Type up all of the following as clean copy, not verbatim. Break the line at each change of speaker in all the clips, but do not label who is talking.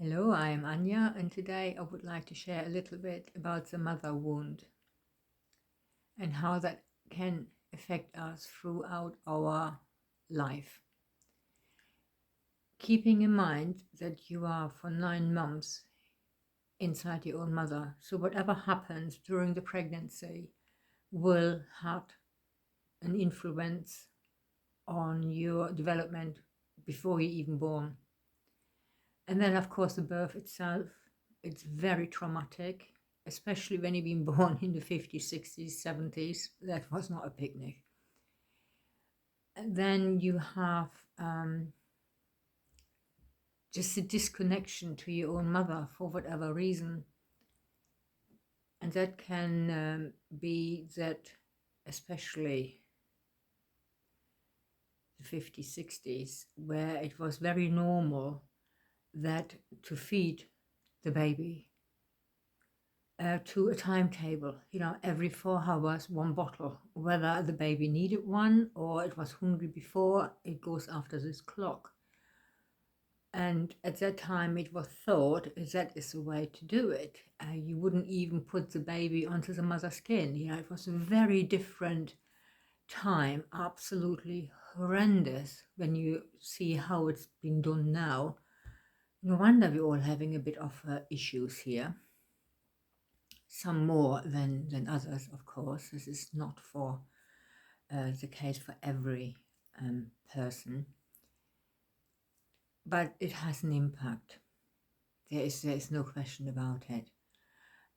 Hello, I am Anya, and today I would like to share a little bit about the mother wound and how that can affect us throughout our life. Keeping in mind that you are for 9 months inside your own mother, so whatever happens during the pregnancy will have an influence on your development before you're even born. And then, of course, the birth itself, it's very traumatic, especially when you've been born in the 50s, 60s, 70s. That was not a picnic. And then you have just a disconnection to your own mother for whatever reason. And that can be that, especially the 50s, 60s, where it was very normal that to feed the baby to a timetable, every 4 hours, one bottle, whether the baby needed one or it was hungry before, it goes after this clock. And at that time, it was thought that is the way to do it. You wouldn't even put the baby onto the mother's skin. It was a very different time, absolutely horrendous when you see how it's been done now. No wonder we're all having a bit of issues here. Some more than others, of course. This is not for the case for every person, but it has an impact. There is no question about it.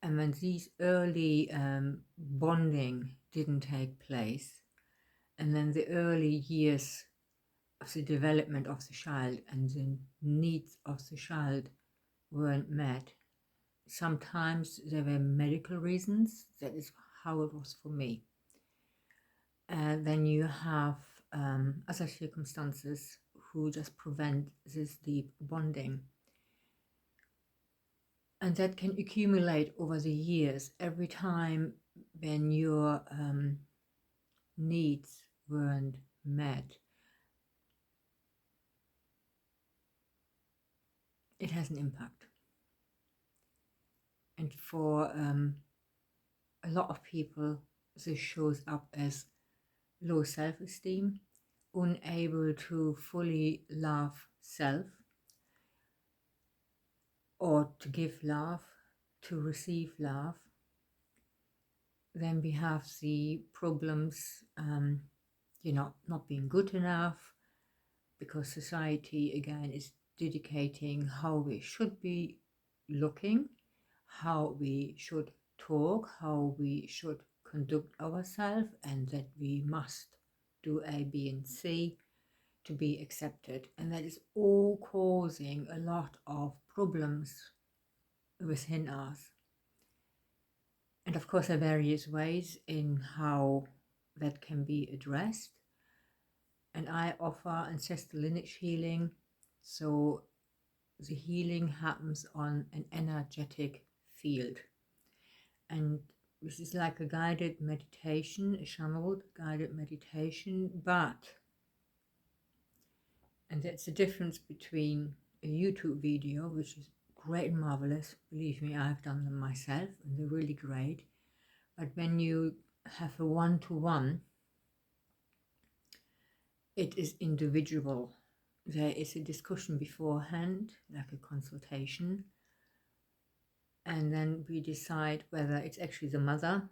And when these early bonding didn't take place, and then the early years of the development of the child and the needs of the child weren't met, sometimes there were medical reasons. That is how it was for me. Then you have other circumstances who just prevent this deep bonding. And that can accumulate over the years. Every time when your needs weren't met, it has an impact. And for a lot of people, this shows up as low self-esteem, unable to fully love self, or to give love, to receive love. Then we have the problems, not being good enough, because society, again, is dedicating how we should be looking, how we should talk, how we should conduct ourselves, and that we must do A, B, and C to be accepted. And that is all causing a lot of problems within us. And of course, there are various ways in how that can be addressed. And I offer ancestral lineage healing. So the healing happens on an energetic field. And this is like a guided meditation, a channeled guided meditation, and that's the difference between a YouTube video, which is great and marvelous. Believe me, I've done them myself and they're really great. But when you have a one-to-one, it is individual. There is a discussion beforehand, like a consultation, and then we decide whether it's actually the mother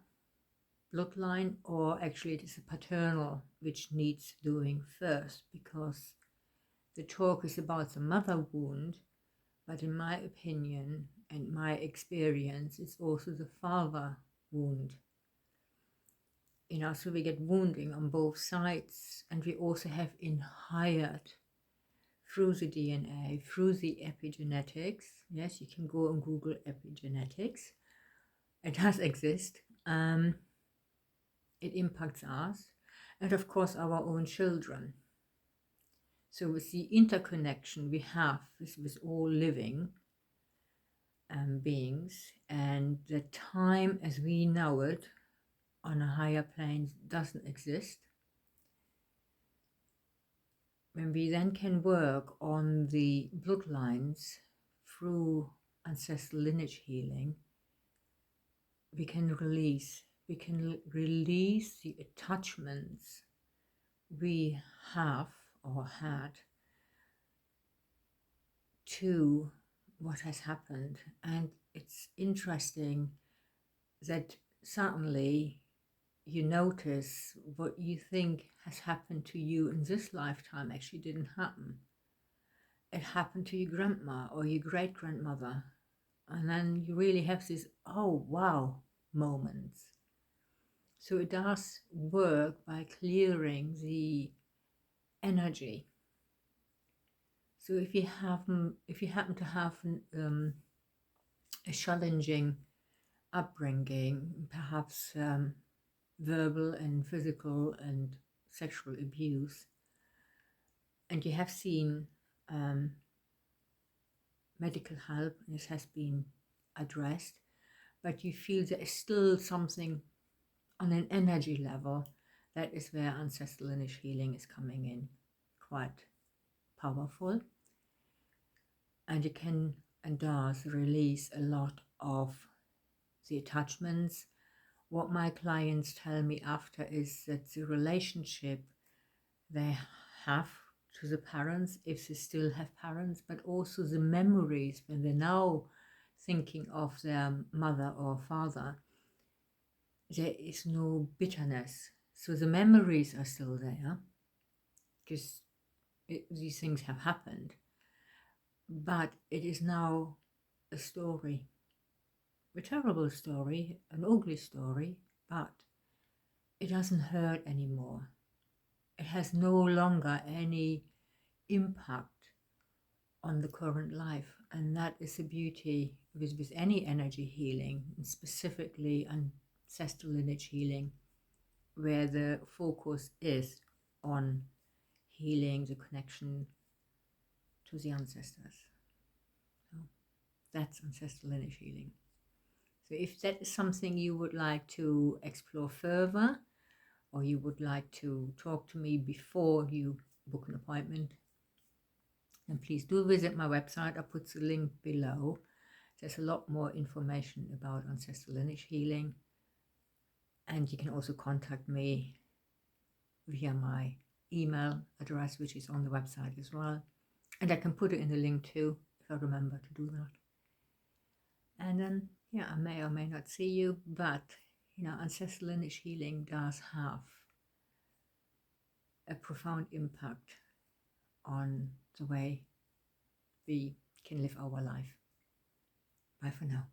bloodline or actually it is a paternal which needs doing first, because the talk is about the mother wound, but in my opinion and my experience, it's also the father wound. So we get wounding on both sides, and we also have inherited through the DNA, through the epigenetics. Yes, you can go and Google epigenetics. It does exist. It impacts us, and of course our own children. So with the interconnection we have with all living beings, and the time as we know it on a higher plane doesn't exist, when we then can work on the bloodlines through ancestral lineage healing, we can release the attachments we have or had to what has happened. And it's interesting that suddenly you notice what you think has happened to you in this lifetime actually didn't happen. It happened to your grandma or your great grandmother. And then you really have this, oh wow, moments. So it does work by clearing the energy. So if you happen to have a challenging upbringing, perhaps verbal and physical and sexual abuse, and you have seen medical help and this has been addressed, but you feel there is still something on an energy level, that is where ancestral lineage healing is coming in quite powerful. And it can and does release a lot of the attachments. What my clients tell me after is that the relationship they have to the parents, if they still have parents, but also the memories when they're now thinking of their mother or father, there is no bitterness. So the memories are still there because these things have happened, but it is now a story, a terrible story, an ugly story, but it doesn't hurt anymore. It has no longer any impact on the current life. And that is the beauty with any energy healing, and specifically ancestral lineage healing, where the focus is on healing the connection to the ancestors. So that's ancestral lineage healing. So if that is something you would like to explore further, or you would like to talk to me before you book an appointment, then please do visit my website. I'll put the link below. There's a lot more information about ancestral lineage healing. And you can also contact me via my email address, which is on the website as well. And I can put it in the link too, if I remember to do that. And then, yeah, I may or may not see you, but, ancestral lineage healing does have a profound impact on the way we can live our life. Bye for now.